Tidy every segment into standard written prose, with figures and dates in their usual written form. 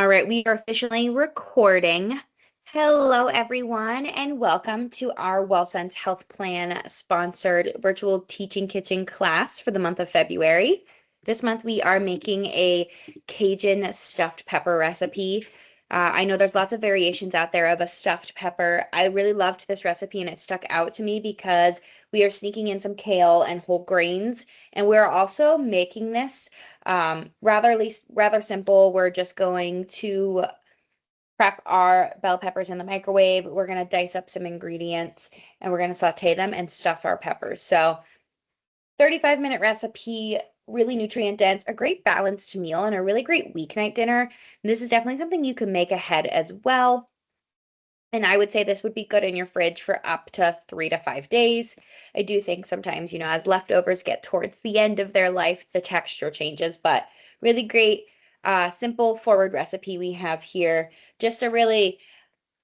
All right, we are officially recording. Hello, everyone, and welcome to our WellSense Health Plan sponsored virtual teaching kitchen class for the month of February. This month, we are making a Cajun stuffed pepper recipe. I know there's lots of variations out there of a stuffed pepper. I really loved this recipe and it stuck out to me because we are sneaking in some kale and whole grains, and we're also making this rather simple. We're just going to prep our bell peppers in the microwave. We're going to dice up some ingredients and we're going to saute them and stuff our peppers. So 35-minute recipe, really nutrient dense, a great balanced meal, and a really great weeknight dinner. And this is definitely something you can make ahead as well. And I would say this would be good in your fridge for up to 3 to 5 days. I do think sometimes, as leftovers get towards the end of their life, the texture changes, but really great, simple forward recipe we have here. Just a really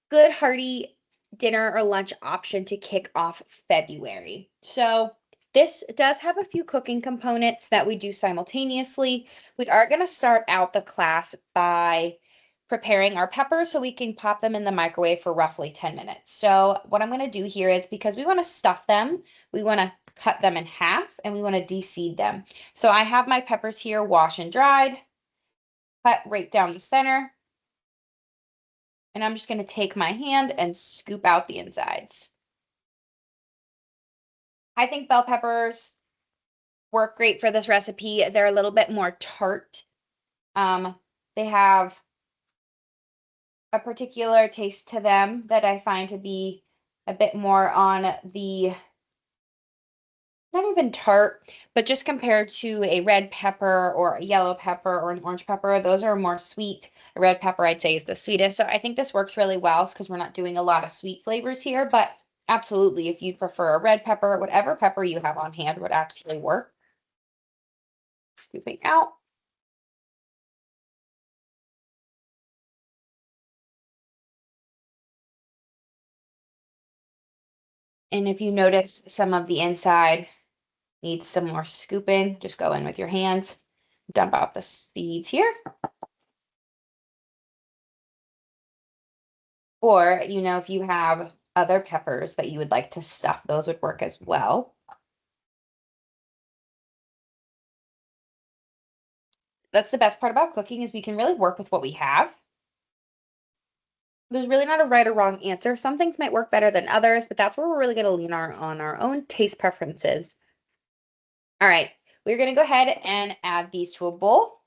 good, hearty dinner or lunch option to kick off February. So this does have a few cooking components that we do simultaneously. We are going to start out the class by preparing our peppers so we can pop them in the microwave for roughly 10 minutes. So what I'm going to do here is, because we want to stuff them, we want to cut them in half and we want to de-seed them. So I have my peppers here washed and dried, cut right down the center. And I'm just going to take my hand and scoop out the insides. I think bell peppers work great for this recipe. They're a little bit more tart. They have a particular taste to them that I find to be a bit more on the, not even tart, but just compared to a red pepper or a yellow pepper or an orange pepper, those are more sweet. A red pepper, I'd say, is the sweetest. So I think this works really well because we're not doing a lot of sweet flavors here, but absolutely, if you prefer a red pepper, whatever pepper you have on hand would actually work. Scooping out. And if you notice some of the inside needs some more scooping, just go in with your hands, dump out the seeds here. Or, if you have other peppers that you would like to stuff, those would work as well. That's the best part about cooking, is we can really work with what we have. There's really not a right or wrong answer. Some things might work better than others, but that's where we're really going to lean on our own taste preferences. All right, we're going to go ahead and add these to a bowl.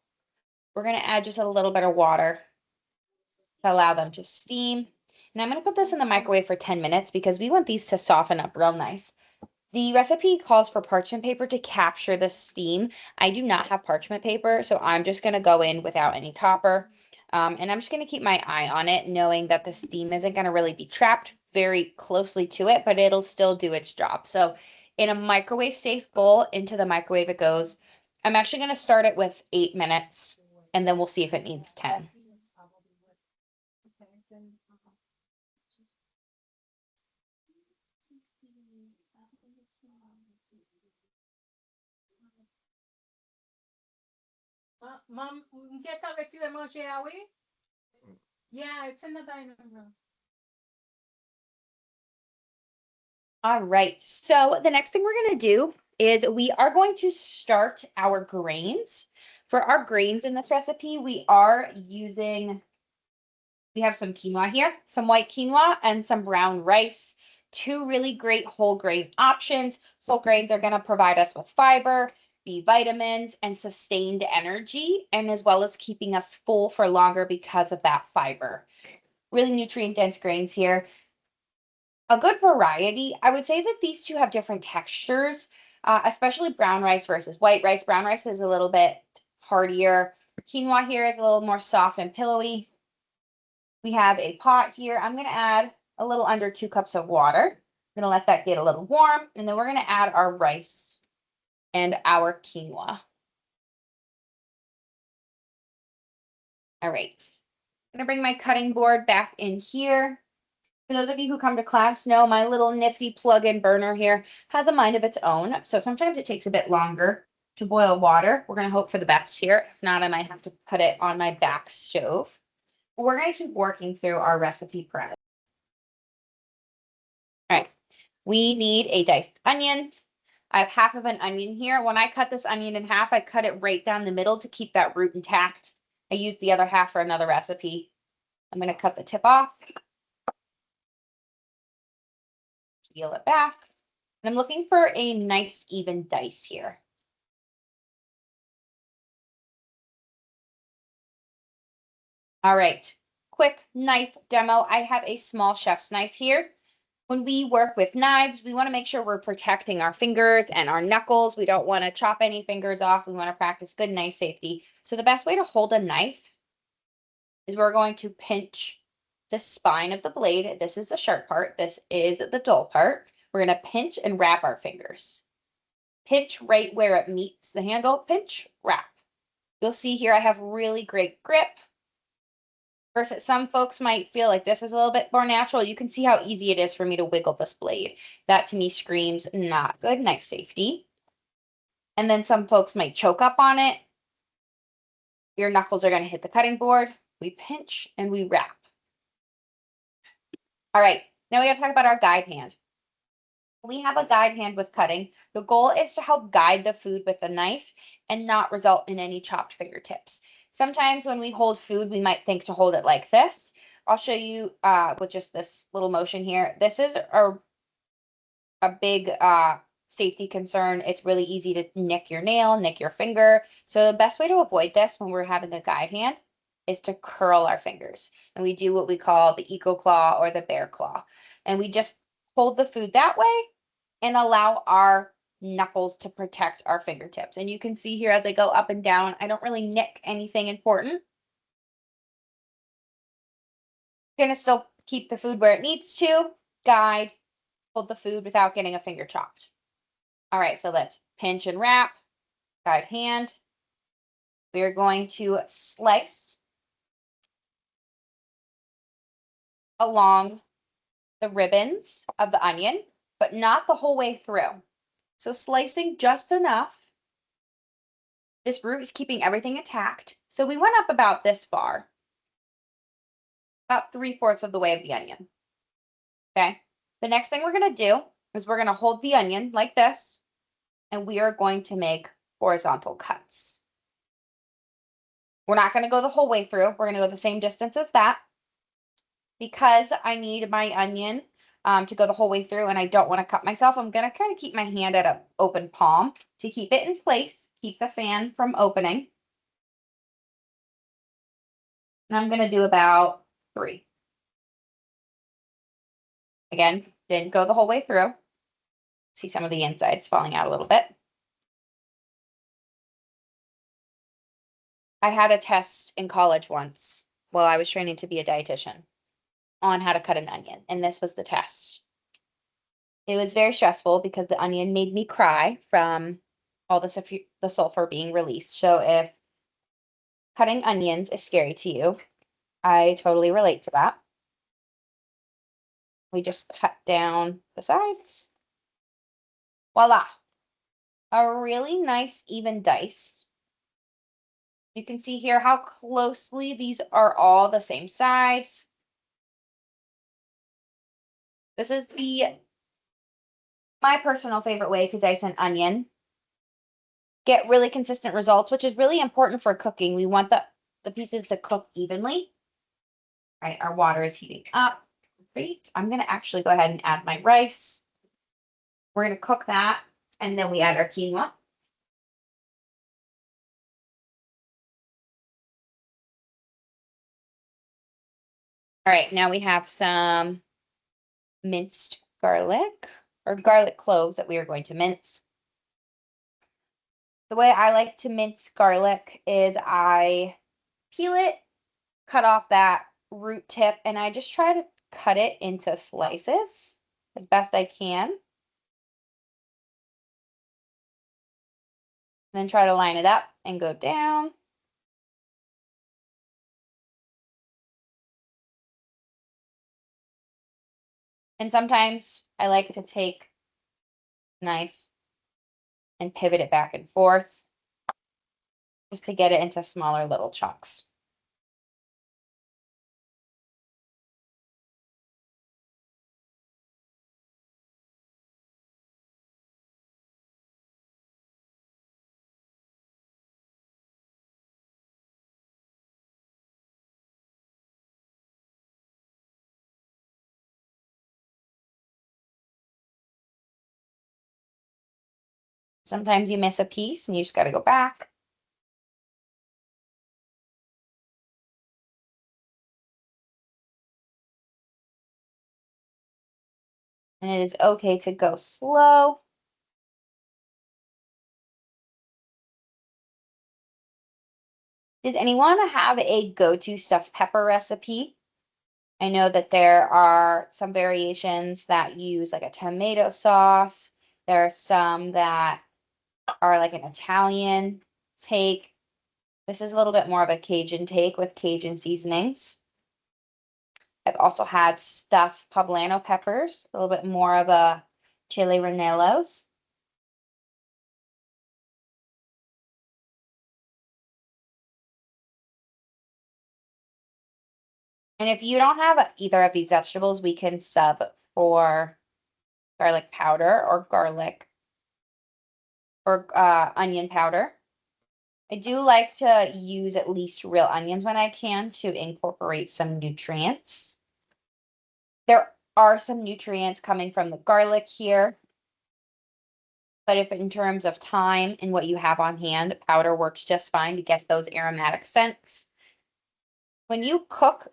We're going to add just a little bit of water to allow them to steam. And I'm going to put this in the microwave for 10 minutes because we want these to soften up real nice. The recipe calls for parchment paper to capture the steam. I do not have parchment paper, so I'm just going to go in without any topper. And I'm just going to keep my eye on it, knowing that the steam isn't going to really be trapped very closely to it, but it'll still do its job. So in a microwave safe bowl, into the microwave it goes. I'm actually going to start it with 8 minutes, and then we'll see if it needs 10. Mom, get up, let's see them manger, are we? Yeah, it's in the dining room. All right, so the next thing we're going to do is we are going to start our grains. For our grains in this recipe, we have some quinoa here, some white quinoa and some brown rice. Two really great whole grain options. Whole grains are going to provide us with fiber, B vitamins, and sustained energy, and as well as keeping us full for longer because of that fiber. Really nutrient dense grains here. A good variety. I would say that these two have different textures, especially brown rice versus white rice. Brown rice is a little bit heartier. Quinoa here is a little more soft and pillowy. We have a pot here. I'm going to add a little under 2 cups of water. I'm going to let that get a little warm, and then we're going to add our rice and our quinoa. All right. I'm going to bring my cutting board back in here. For those of you who come to class know my little nifty plug-in burner here has a mind of its own. So sometimes it takes a bit longer to boil water. We're going to hope for the best here. If not, I might have to put it on my back stove. we're going to keep working through our recipe prep. All right, we need a diced onion. I have half of an onion here. When I cut this onion in half, I cut it right down the middle to keep that root intact. I used the other half for another recipe. I'm going to cut the tip off, peel it back. And I'm looking for a nice even dice here. All right, quick knife demo. I have a small chef's knife here. When we work with knives, we want to make sure we're protecting our fingers and our knuckles. We don't want to chop any fingers off. We want to practice good knife safety. So the best way to hold a knife is we're going to pinch the spine of the blade. This is the sharp part. This is the dull part. We're going to pinch and wrap our fingers. Pinch right where it meets the handle. Pinch, wrap. You'll see here I have really great grip. Versus some folks might feel like this is a little bit more natural. You can see how easy it is for me to wiggle this blade. That to me screams not good knife safety. And then some folks might choke up on it. Your knuckles are going to hit the cutting board. We pinch and we wrap. All right, now we got to talk about our guide hand. We have a guide hand with cutting. The goal is to help guide the food with the knife and not result in any chopped fingertips. Sometimes when we hold food, we might think to hold it like this. I'll show you with just this little motion here. This is a big safety concern. It's really easy to nick your nail, nick your finger. So the best way to avoid this when we're having a guide hand is to curl our fingers. And we do what we call the eagle claw or the bear claw. And we just hold the food that way and allow our knuckles to protect our fingertips. And you can see here as I go up and down, I don't really nick anything important. Gonna still keep the food where it needs to, guide, hold the food without getting a finger chopped. All right, so let's pinch and wrap, guide hand. We're going to slice along the ribbons of the onion, but not the whole way through. So slicing just enough. This root is keeping everything intact. So we went up about this far, about 3/4 of the way of the onion. Okay. The next thing we're going to do is we're going to hold the onion like this, and we are going to make horizontal cuts. We're not going to go the whole way through. We're going to go the same distance as that. Because I need my onion to go the whole way through and I don't want to cut myself, I'm going to kind of keep my hand at an open palm to keep it in place, keep the fan from opening. And I'm going to do about 3. Again, didn't go the whole way through. See some of the insides falling out a little bit. I had a test in college once while I was training to be a dietitian on how to cut an onion, and this was the test. It was very stressful because the onion made me cry from all the sulfur being released. So if cutting onions is scary to you, I totally relate to that. We just cut down the sides. Voila. A really nice even dice. You can see here how closely these are all the same size. This is my personal favorite way to dice an onion. Get really consistent results, which is really important for cooking. We want the pieces to cook evenly. All right, our water is heating up. Great. I'm going to actually go ahead and add my rice. We're going to cook that, and then we add our quinoa. All right, now we have some minced garlic or garlic cloves that we are going to mince. The way I like to mince garlic is I peel it, cut off that root tip, and I just try to cut it into slices as best I can. And then try to line it up and go down. And sometimes I like to take a knife and pivot it back and forth just to get it into smaller little chunks. Sometimes you miss a piece and you just got to go back. And it is okay to go slow. Does anyone have a go-to stuffed pepper recipe? I know that there are some variations that use like a tomato sauce. There are some that are like an Italian take. This is a little bit more of a Cajun take with Cajun seasonings. I've also had stuffed poblano peppers, a little bit more of a chili rellenos. And if you don't have either of these vegetables, we can sub for garlic powder or garlic or onion powder. I do like to use at least real onions when I can to incorporate some nutrients. There are some nutrients coming from the garlic here, but if in terms of time and what you have on hand, powder works just fine to get those aromatic scents. When you cook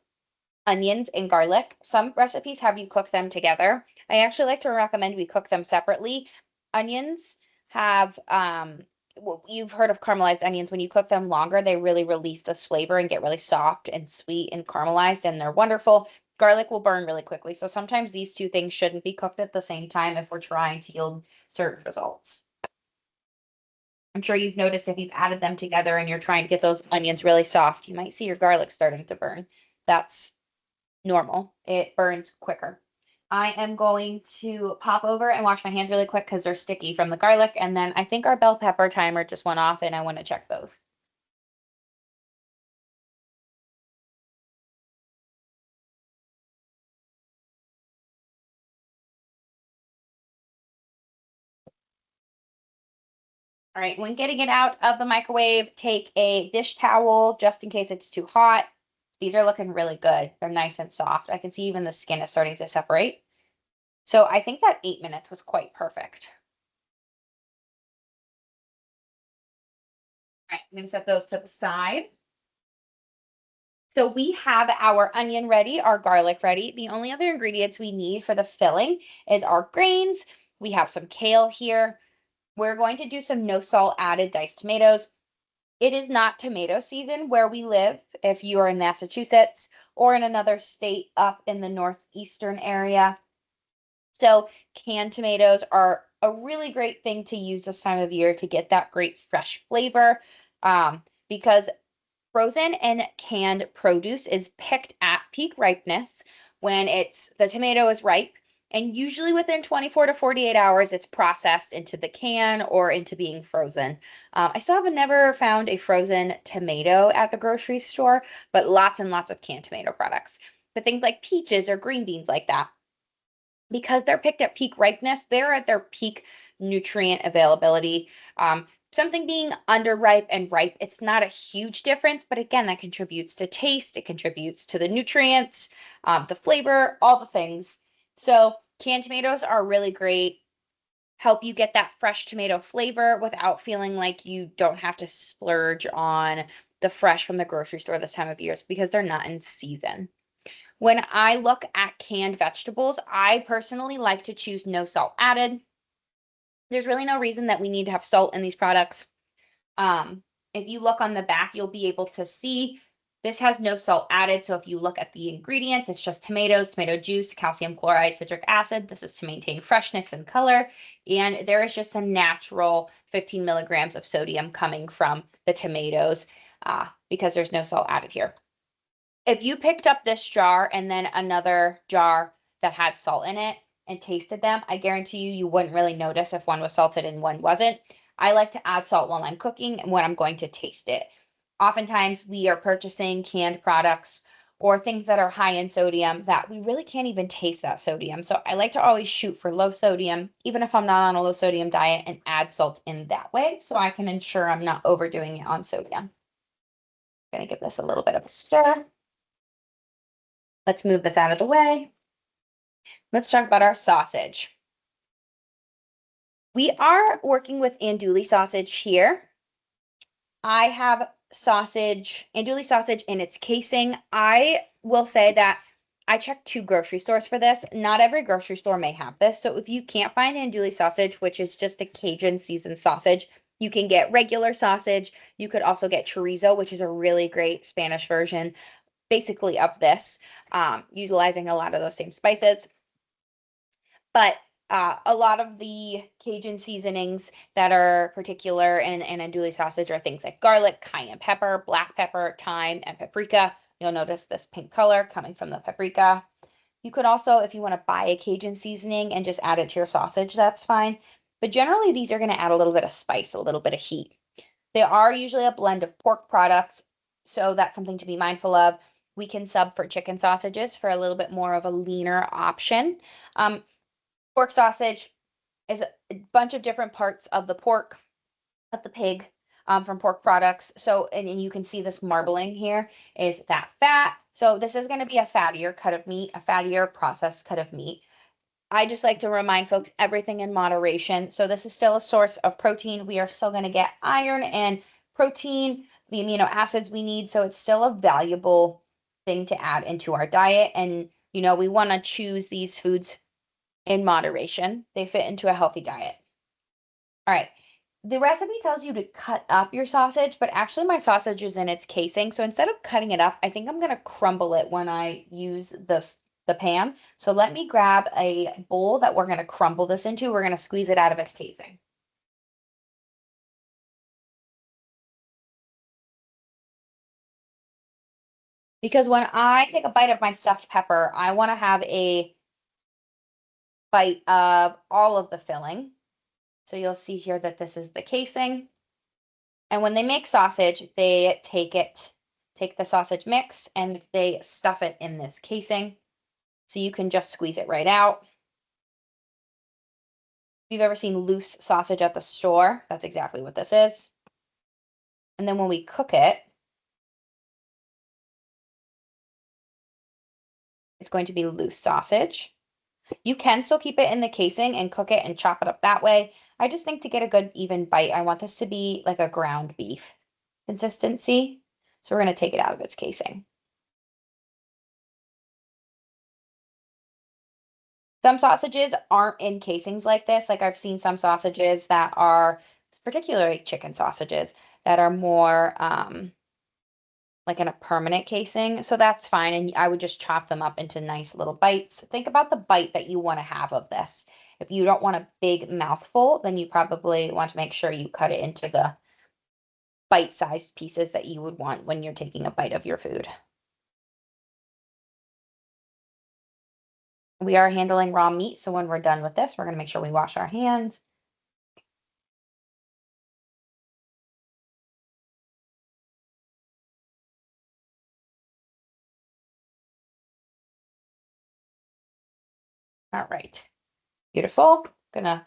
onions and garlic, some recipes have you cook them together. I actually like to recommend we cook them separately. Onions have, well, you've heard of caramelized onions. When you cook them longer, they really release this flavor and get really soft and sweet and caramelized, and they're wonderful. Garlic will burn really quickly. So sometimes these two things shouldn't be cooked at the same time if we're trying to yield certain results. I'm sure you've noticed if you've added them together and you're trying to get those onions really soft, you might see your garlic starting to burn. That's normal. It burns quicker. I am going to pop over and wash my hands really quick because they're sticky from the garlic. And then I think our bell pepper timer just went off and I want to check those. All right, when getting it out of the microwave, take a dish towel just in case it's too hot. These are looking really good. They're nice and soft. I can see even the skin is starting to separate. So I think that 8 minutes was quite perfect. All right, I'm going to set those to the side. So we have our onion ready, our garlic ready. The only other ingredients we need for the filling is our grains. We have some kale here. We're going to do some no salt added diced tomatoes. It is not tomato season where we live, if you are in Massachusetts or in another state up in the northeastern area. So canned tomatoes are a really great thing to use this time of year to get that great fresh flavor, because frozen and canned produce is picked at peak ripeness when the tomato is ripe, and usually within 24 to 48 hours, it's processed into the can or into being frozen. I still have never found a frozen tomato at the grocery store, but lots and lots of canned tomato products. But things like peaches or green beans like that, because they're picked at peak ripeness, they're at their peak nutrient availability. Something being underripe and ripe, it's not a huge difference, but again, that contributes to taste, it contributes to the nutrients, the flavor, all the things. So canned tomatoes are really great, help you get that fresh tomato flavor without feeling like you don't have to splurge on the fresh from the grocery store this time of year because they're not in season. When I look at canned vegetables, I personally like to choose no salt added. There's really no reason that we need to have salt in these products. If you look on the back, you'll be able to see this has no salt added. So if you look at the ingredients, it's just tomatoes, tomato juice, calcium chloride, citric acid. This is to maintain freshness and color. And there is just a natural 15 milligrams of sodium coming from the tomatoes because there's no salt added here. If you picked up this jar and then another jar that had salt in it and tasted them, I guarantee you, you wouldn't really notice if one was salted and one wasn't. I like to add salt while I'm cooking and when I'm going to taste it. Oftentimes, we are purchasing canned products or things that are high in sodium that we really can't even taste that sodium. So I like to always shoot for low sodium, even if I'm not on a low sodium diet, and add salt in that way so I can ensure I'm not overdoing it on sodium. I'm going to give this a little bit of a stir. Let's move this out of the way. Let's talk about our sausage. We are working with andouille sausage here. I have andouille sausage in its casing. I will say that I checked 2 grocery stores for this. Not every grocery store may have this. So if you can't find andouille sausage, which is just a Cajun seasoned sausage, you can get regular sausage. You could also get chorizo, which is a really great Spanish version, basically of this, utilizing a lot of those same spices. But a lot of the Cajun seasonings that are particular in andouille sausage are things like garlic, cayenne pepper, black pepper, thyme, and paprika. You'll notice this pink color coming from the paprika. You could also, if you want to buy a Cajun seasoning and just add it to your sausage, that's fine. But generally, these are going to add a little bit of spice, a little bit of heat. They are usually a blend of pork products, so that's something to be mindful of. We can sub for chicken sausages for a little bit more of a leaner option. Pork sausage is a bunch of different parts of the pork, of the pig, from pork products. So, and you can see this marbling here is that fat. So this is going to be a fattier cut of meat, a fattier processed cut of meat. I just like to remind folks everything in moderation. So this is still a source of protein. We are still going to get iron and protein, the amino acids we need. So it's still a valuable thing to add into our diet. And, we want to choose these foods in moderation. They fit into a healthy diet. All right. The recipe tells you to cut up your sausage, but actually my sausage is in its casing. So instead of cutting it up, I think I'm going to crumble it when I use the pan. So let me grab a bowl that we're going to crumble this into. We're going to squeeze it out of its casing. Because when I take a bite of my stuffed pepper, I want to have a bite of all of the filling. So you'll see here that this is the casing. And when they make sausage, they take the sausage mix and they stuff it in this casing. So you can just squeeze it right out. If you've ever seen loose sausage at the store, that's exactly what this is. And then when we cook it, it's going to be loose sausage. You can still keep it in the casing and cook it and chop it up that way. I just think to get a good even bite, I want this to be like a ground beef consistency. So we're going to take it out of its casing. Some sausages aren't in casings like this. Like I've seen some sausages that are, particularly chicken sausages, that are more like in a permanent casing. So that's fine. And I would just chop them up into nice little bites. Think about the bite that you want to have of this. If you don't want a big mouthful, then you probably want to make sure you cut it into the bite-sized pieces that you would want when you're taking a bite of your food. We are handling raw meat, so when we're done with this, we're going to make sure we wash our hands. All right. Beautiful. Gonna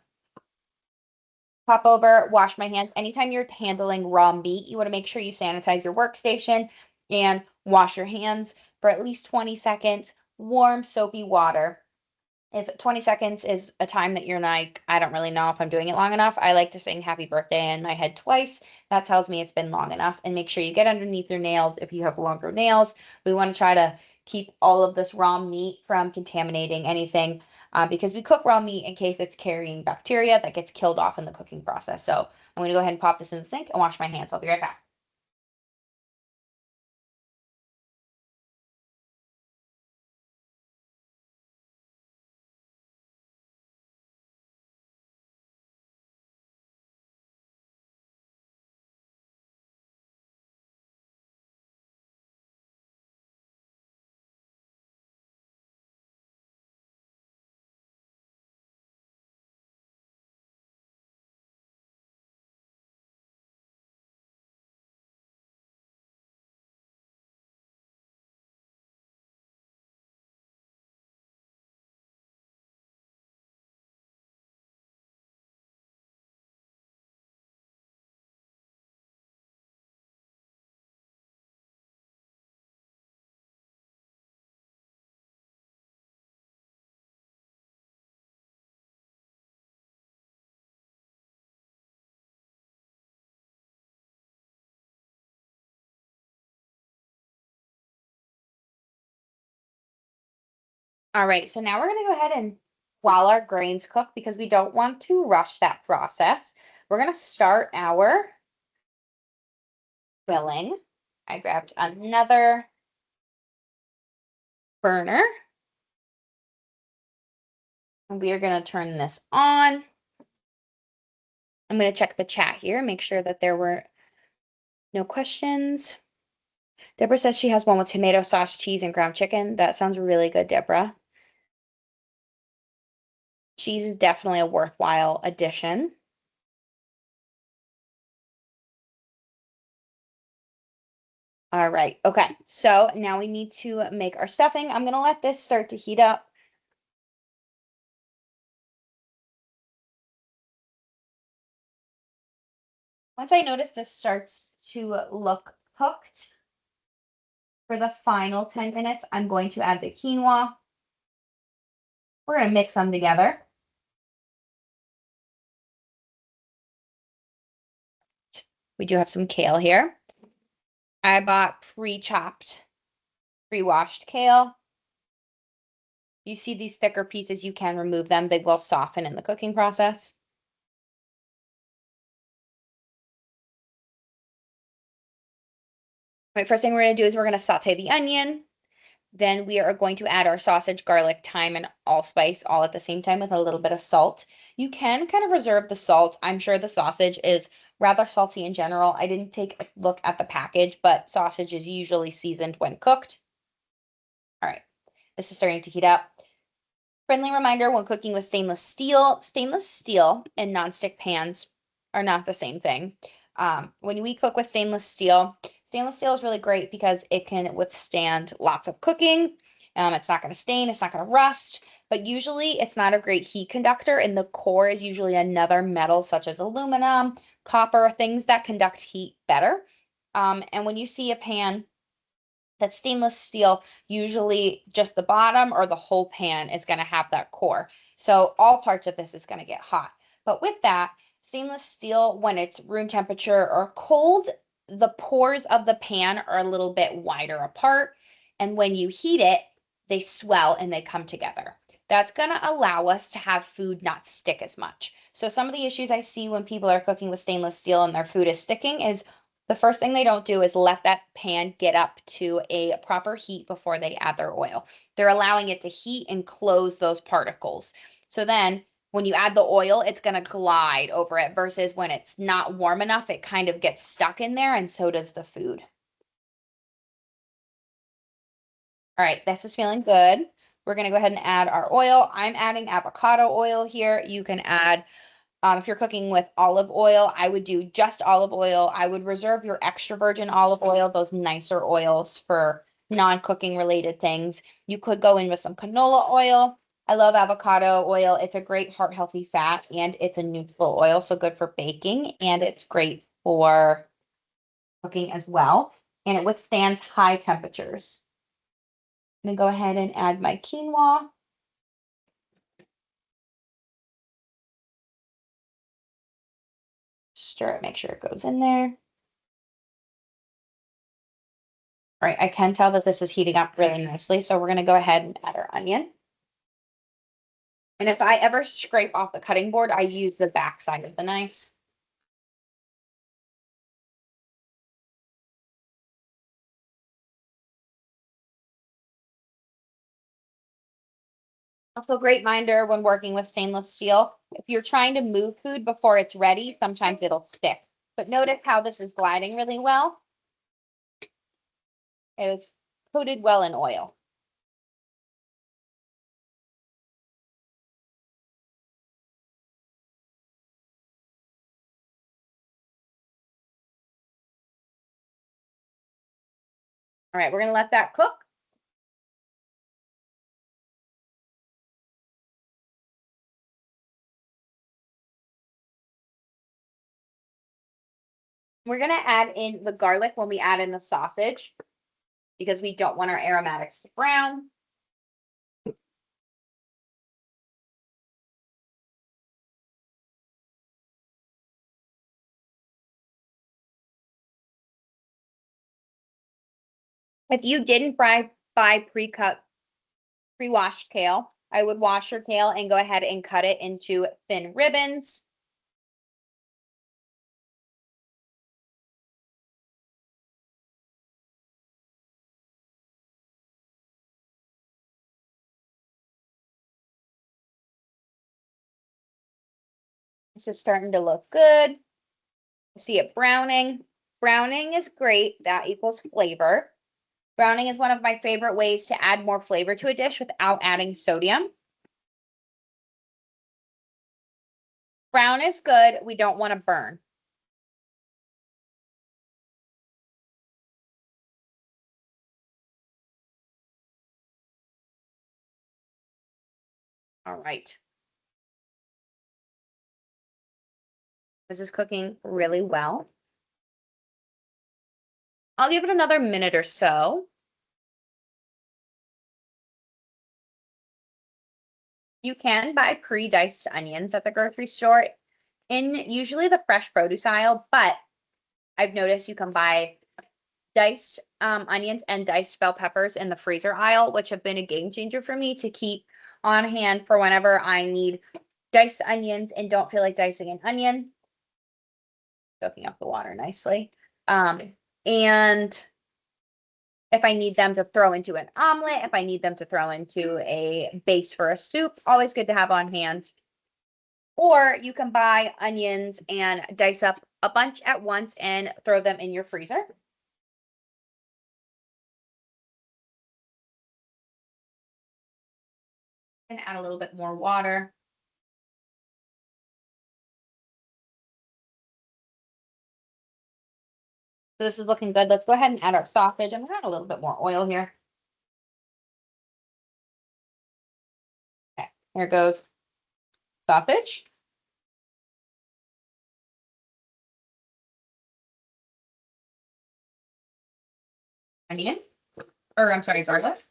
pop over, wash my hands. Anytime you're handling raw meat, you want to make sure you sanitize your workstation and wash your hands for at least 20 seconds. Warm, soapy water. If 20 seconds is a time that you're like, I don't really know if I'm doing it long enough, I like to sing happy birthday in my head twice. That tells me it's been long enough. And make sure you get underneath your nails if you have longer nails. We want to try to keep all of this raw meat from contaminating anything because we cook raw meat in case it's carrying bacteria that gets killed off in the cooking process. So I'm going to go ahead and pop this in the sink and wash my hands. I'll be right back. All right, so now we're going to go ahead and while our grains cook, because we don't want to rush that process, we're going to start our filling. I grabbed another burner. And we are going to turn this on. I'm going to check the chat here, make sure that there were no questions. Deborah says she has one with tomato sauce, cheese, and ground chicken. That sounds really good, Deborah. Cheese is definitely a worthwhile addition. All right, okay, so now we need to make our stuffing. I'm going to let this start to heat up. Once I notice this starts to look cooked, for the final 10 minutes, I'm going to add the quinoa. We're going to mix them together. We do have some kale here. I bought pre-chopped, pre-washed kale. You see these thicker pieces, you can remove them. They will soften in the cooking process. All right, first thing we're going to do is we're going to saute the onion. Then we are going to add our sausage, garlic, thyme, and allspice all at the same time with a little bit of salt. You can kind of reserve the salt. I'm sure the sausage is rather salty in general. I didn't take a look at the package, but sausage is usually seasoned when cooked. All right, this is starting to heat up. Friendly reminder, when cooking with stainless steel and nonstick pans are not the same thing. When we cook with stainless steel is really great because it can withstand lots of cooking. It's not going to stain, it's not going to rust, but usually it's not a great heat conductor, and the core is usually another metal such as aluminum, copper, things that conduct heat better. And when you see a pan that stainless steel, usually just the bottom or the whole pan is going to have that core. So all parts of this is going to get hot. But with that, stainless steel, when it's room temperature or cold, the pores of the pan are a little bit wider apart. And when you heat it, they swell and they come together. That's going to allow us to have food not stick as much. So some of the issues I see when people are cooking with stainless steel and their food is sticking is the first thing they don't do is let that pan get up to a proper heat before they add their oil. They're allowing it to heat and close those particles. So then when you add the oil, it's going to glide over it versus when it's not warm enough, it kind of gets stuck in there, and so does the food. All right, this is feeling good. We're going to go ahead and add our oil. I'm adding avocado oil here. You can add if you're cooking with olive oil, I would do just olive oil. I would reserve your extra virgin olive oil, those nicer oils for non-cooking related things. You could go in with some canola oil. I love avocado oil. It's a great heart healthy fat and it's a neutral oil, so good for baking, and it's great for cooking as well. And it withstands high temperatures. I'm gonna go ahead and add my quinoa. Stir it, make sure it goes in there. All right, I can tell that this is heating up really nicely, so we're going to go ahead and add our onion. And if I ever scrape off the cutting board, I use the back side of the knife. Also, great reminder when working with stainless steel, if you're trying to move food before it's ready, sometimes it'll stick. But notice how this is gliding really well. It was coated well in oil. All right, we're going to let that cook. We're going to add in the garlic when we add in the sausage because we don't want our aromatics to brown. If you didn't buy pre-cut pre-washed kale. I would wash your kale and go ahead and cut it into thin ribbons. This is starting to look good. See it browning. Browning is great. That equals flavor. Browning is one of my favorite ways to add more flavor to a dish without adding sodium. Brown is good. We don't want to burn. All right. This is cooking really well. I'll give it another minute or so. You can buy pre-diced onions at the grocery store in usually the fresh produce aisle, but I've noticed you can buy diced onions and diced bell peppers in the freezer aisle, which have been a game changer for me to keep on hand for whenever I need diced onions and don't feel like dicing an onion. Soaking up the water nicely. And if I need them to throw into an omelet, if I need them to throw into a base for a soup, always good to have on hand. Or you can buy onions and dice up a bunch at once and throw them in your freezer. And add a little bit more water. So this is looking good. Let's go ahead and add our sausage. I'm gonna add a little bit more oil here. Okay, here goes sausage. Onion, or I'm sorry, garlic.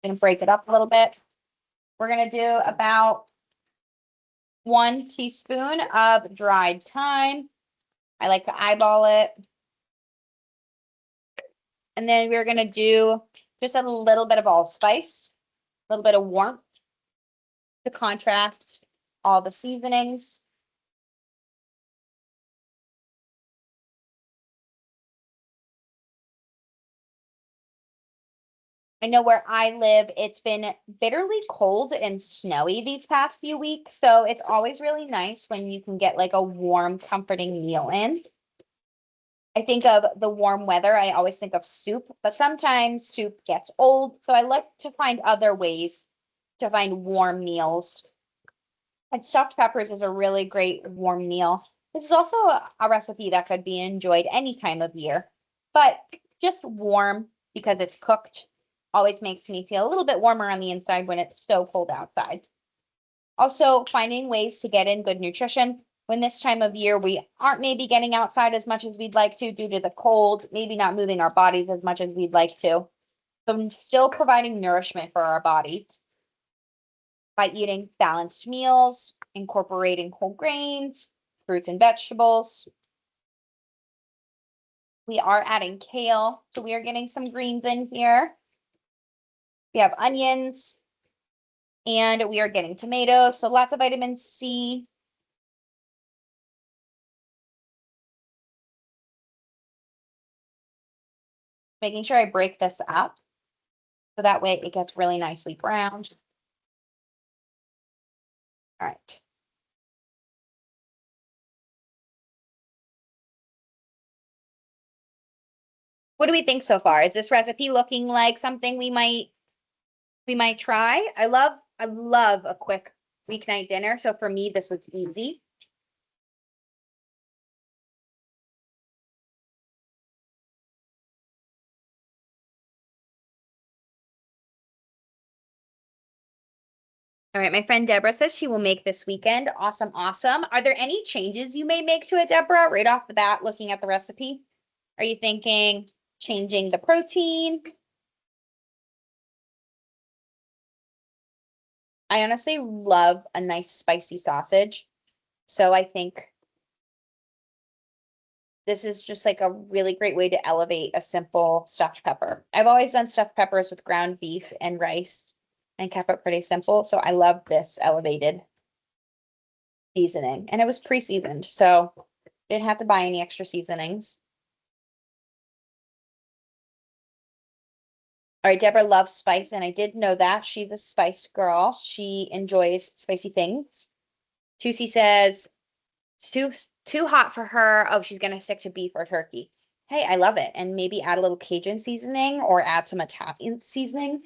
Gonna break it up a little bit. We're gonna do about 1 teaspoon of dried thyme. I like to eyeball it. And then we're gonna do just a little bit of allspice, a little bit of warmth to contrast all the seasonings. I know where I live, it's been bitterly cold and snowy these past few weeks, so it's always really nice when you can get like a warm, comforting meal in. I think of the warm weather, I always think of soup, but sometimes soup gets old, so I like to find other ways to find warm meals. And stuffed peppers is a really great warm meal. This is also a recipe that could be enjoyed any time of year, but just warm because it's cooked always makes me feel a little bit warmer on the inside when it's so cold outside. Also, finding ways to get in good nutrition. When this time of year, we aren't maybe getting outside as much as we'd like to due to the cold, maybe not moving our bodies as much as we'd like to. So still providing nourishment for our bodies by eating balanced meals, incorporating whole grains, fruits and vegetables. We are adding kale, so we are getting some greens in here. We have onions, and we are getting tomatoes, so lots of vitamin C. Making sure I break this up so that way it gets really nicely browned. All right. What do we think so far? Is this recipe looking like something we might try? I love a quick weeknight dinner, so for me this was easy. All right, my friend Deborah says she will make this weekend. Awesome, awesome. Are there any changes you may make to it, Deborah, right off the bat, looking at the recipe? Are you thinking changing the protein? I honestly love a nice spicy sausage. So I think this is just like a really great way to elevate a simple stuffed pepper. I've always done stuffed peppers with ground beef and rice and kept it pretty simple. So I love this elevated seasoning. And it was pre-seasoned, so didn't have to buy any extra seasonings. All right, Deborah loves spice, and I did know that. She's a spice girl. She enjoys spicy things. Tusi says too hot for her. Oh, she's gonna stick to beef or turkey. Hey, I love it. And maybe add a little Cajun seasoning or add some Italian seasoning.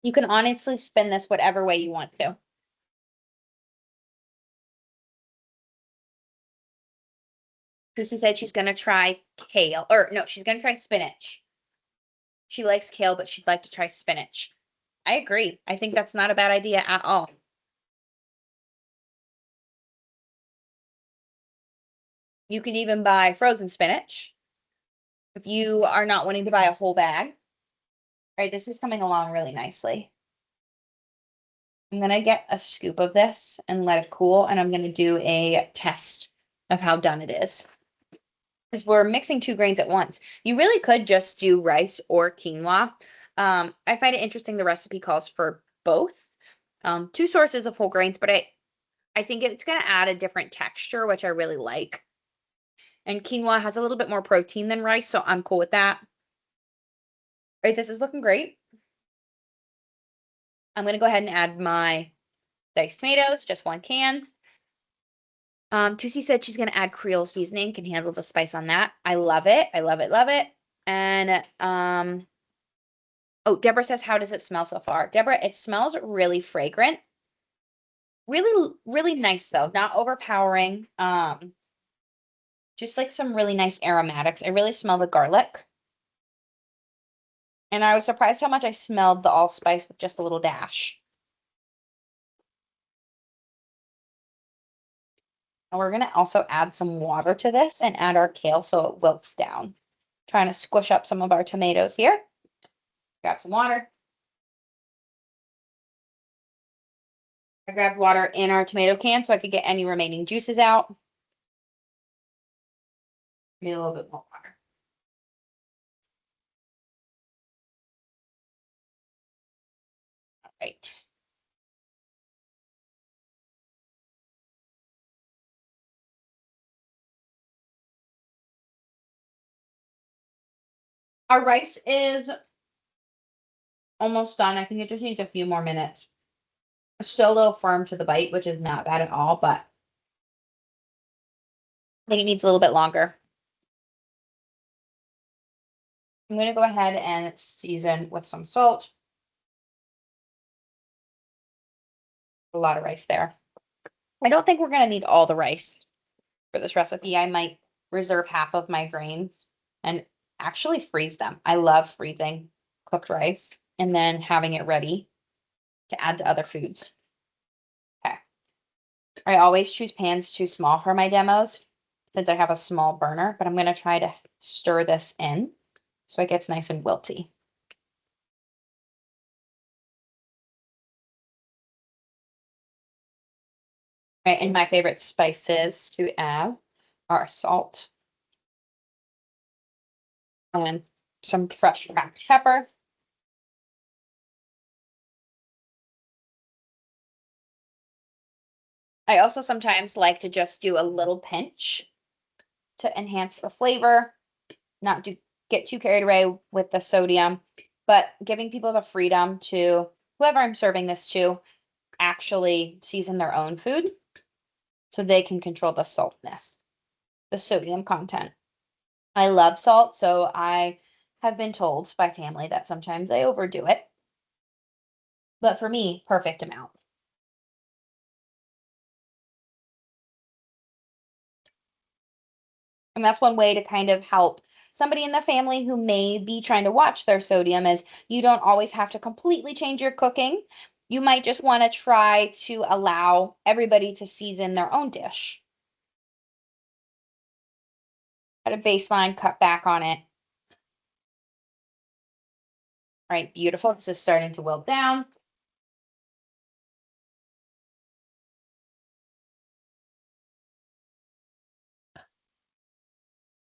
You can honestly spin this whatever way you want to. Tusi said she's gonna try kale, or no, she's gonna try spinach. She likes kale, but she'd like to try spinach. I agree. I think that's not a bad idea at all. You can even buy frozen spinach if you are not wanting to buy a whole bag. All right, this is coming along really nicely. I'm going to get a scoop of this and let it cool, and I'm going to do a test of how done it is. Because we're mixing two grains at once. You really could just do rice or quinoa. I find it interesting the recipe calls for both. Two sources of whole grains, but I think it's going to add a different texture, which I really like. And quinoa has a little bit more protein than rice, so I'm cool with that. All right, this is looking great. I'm going to go ahead and add my diced tomatoes, just 1 can. Tusi said she's going to add Creole seasoning, can handle the spice on that. I love it. I love it, love it. And, oh, Deborah says, how does it smell so far? Deborah, it smells really fragrant. Really, really nice though, not overpowering. Just like some really nice aromatics. I really smell the garlic. And I was surprised how much I smelled the allspice with just a little dash. And we're going to also add some water to this and add our kale so it wilts down. Trying to squish up some of our tomatoes here. Got some water. I grabbed water in our tomato can so I could get any remaining juices out. Need a little bit more water. All right. Our rice is almost done. I think it just needs a few more minutes. It's still a little firm to the bite, which is not bad at all, but I think it needs a little bit longer. I'm going to go ahead and season with some salt. A lot of rice there. I don't think we're going to need all the rice for this recipe. I might reserve half of my grains and actually freeze them. I love freezing cooked rice and then having it ready to add to other foods. Okay. I always choose pans too small for my demos since I have a small burner, but I'm going to try to stir this in so it gets nice and wilty. Right, and my favorite spices to add are salt and some fresh cracked pepper. I also sometimes like to just do a little pinch to enhance the flavor, not to get too carried away with the sodium, but giving people the freedom to, whoever I'm serving this to, actually season their own food so they can control the saltness, the sodium content. I love salt, so I have been told by family that sometimes I overdo it. But for me, perfect amount. And that's one way to kind of help somebody in the family who may be trying to watch their sodium is you don't always have to completely change your cooking. You might just want to try to allow everybody to season their own dish. At a baseline, cut back on it. All right, beautiful. This is starting to wilt down.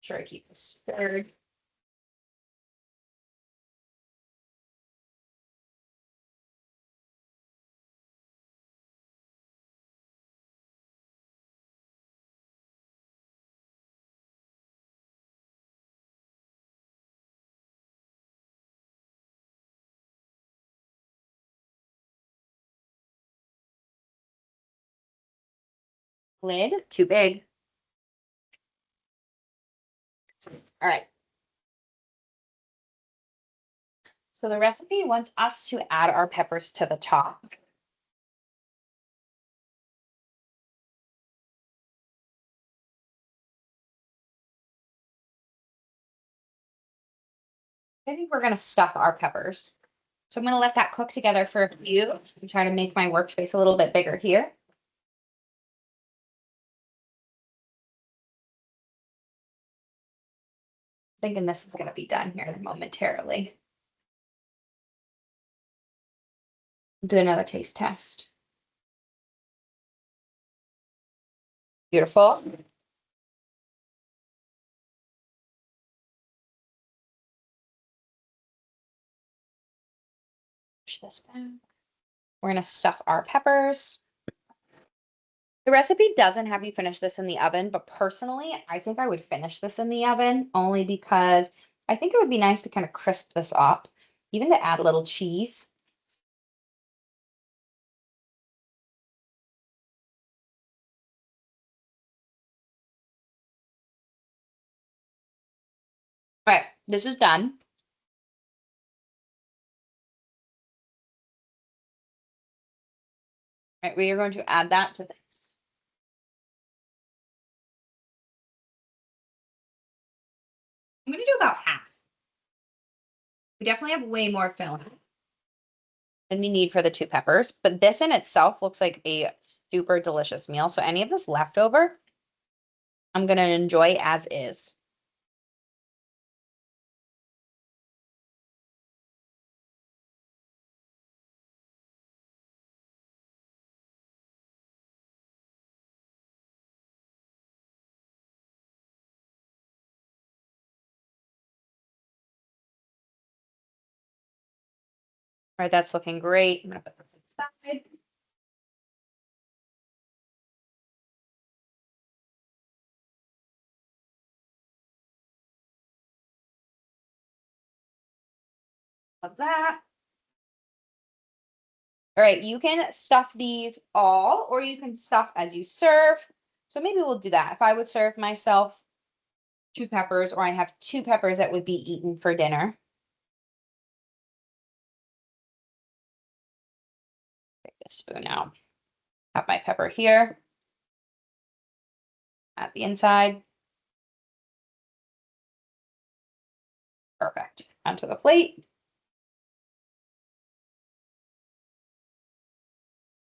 sure I keep this stirred. Lid, too big. All right. So the recipe wants us to add our peppers to the top. I think we're going to stuff our peppers. So I'm going to let that cook together for a few and try to make my workspace a little bit bigger here. Thinking this is going to be done here momentarily. Do another taste test. Beautiful. Push this back. We're going to stuff our peppers. The recipe doesn't have you finish this in the oven, but personally, I think I would finish this in the oven only because I think it would be nice to kind of crisp this up, even to add a little cheese. All right, this is done. All right, we are going to add that to this. I'm going to do about half. We definitely have way more filling than we need for the 2 peppers, but this in itself looks like a super delicious meal. So any of this leftover, I'm going to enjoy as is. All right, that's looking great. I'm going to put this inside. Love that. All right, you can stuff these all, or you can stuff as you serve. So maybe we'll do that. If I would serve myself 2 peppers, or I have 2 peppers that would be eaten for dinner. Take this spoon out. Have my pepper here at the inside. Perfect. Onto the plate.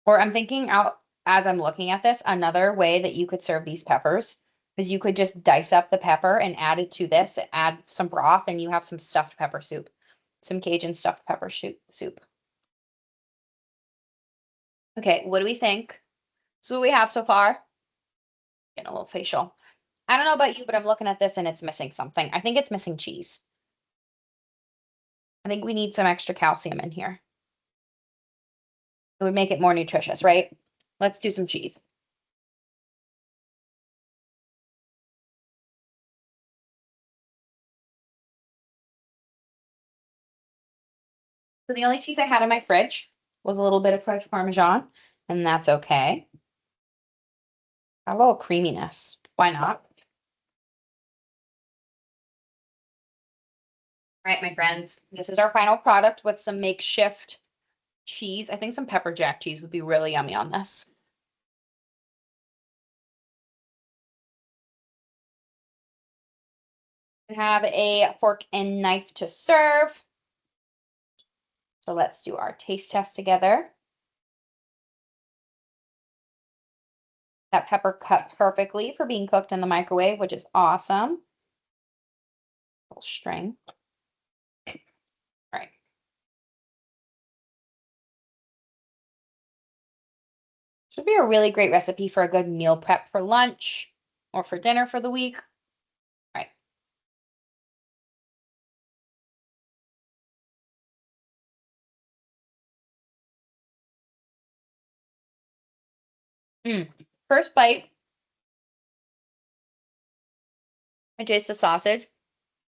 Or I'm thinking out as I'm looking at this, another way that you could serve these peppers is you could just dice up the pepper and add it to this, add some broth, and you have some stuffed pepper soup, some Cajun stuffed pepper soup. Okay, what do we think? So what we have so far. Getting a little facial. I don't know about you, but I'm looking at this and it's missing something. I think it's missing cheese. I think we need some extra calcium in here. It would make it more nutritious, right? Let's do some cheese. So the only cheese I had in my fridge was a little bit of fresh Parmesan, and that's okay. A little creaminess. Why not? All right, my friends, this is our final product with some makeshift cheese. I think some pepper jack cheese would be really yummy on this. Have a fork and knife to serve. So let's do our taste test together. That pepper cut perfectly for being cooked in the microwave, which is awesome. Little string. All right. Should be a really great recipe for a good meal prep for lunch or for dinner for the week. All right. First bite, I taste the sausage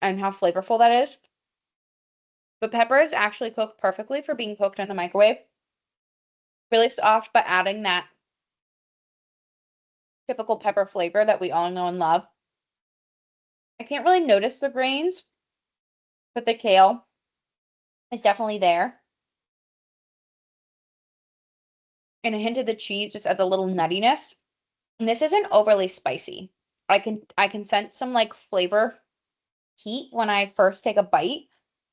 and how flavorful that is. The pepper is actually cooked perfectly for being cooked in the microwave. Really soft, but adding that typical pepper flavor that we all know and love. I can't really notice the grains, but the kale is definitely there. And a hint of the cheese just adds a little nuttiness. And this isn't overly spicy. I can sense some like flavor heat when I first take a bite,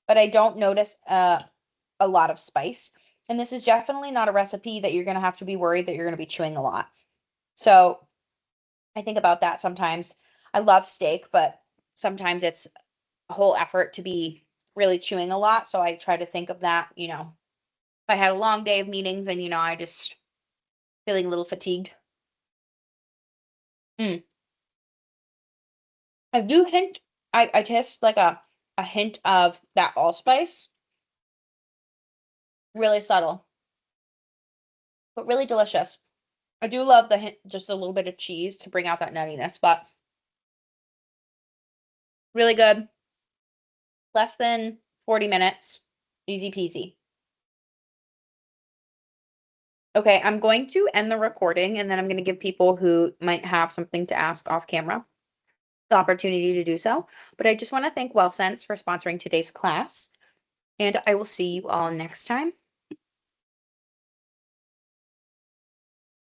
but I don't notice a lot of spice. And this is definitely not a recipe that you're going to have to be worried that you're going to be chewing a lot. So I think about that sometimes. I love steak, but sometimes it's a whole effort to be really chewing a lot. So I try to think of that, if I had a long day of meetings and, I just feeling a little fatigued. Mm. I do hint, I taste like a hint of that allspice. Really subtle, but really delicious. I do love the hint, just a little bit of cheese to bring out that nuttiness, but really good. Less than 40 minutes. Easy peasy. Okay, I'm going to end the recording and then I'm going to give people who might have something to ask off camera the opportunity to do so. But I just want to thank WellSense for sponsoring today's class, and I will see you all next time.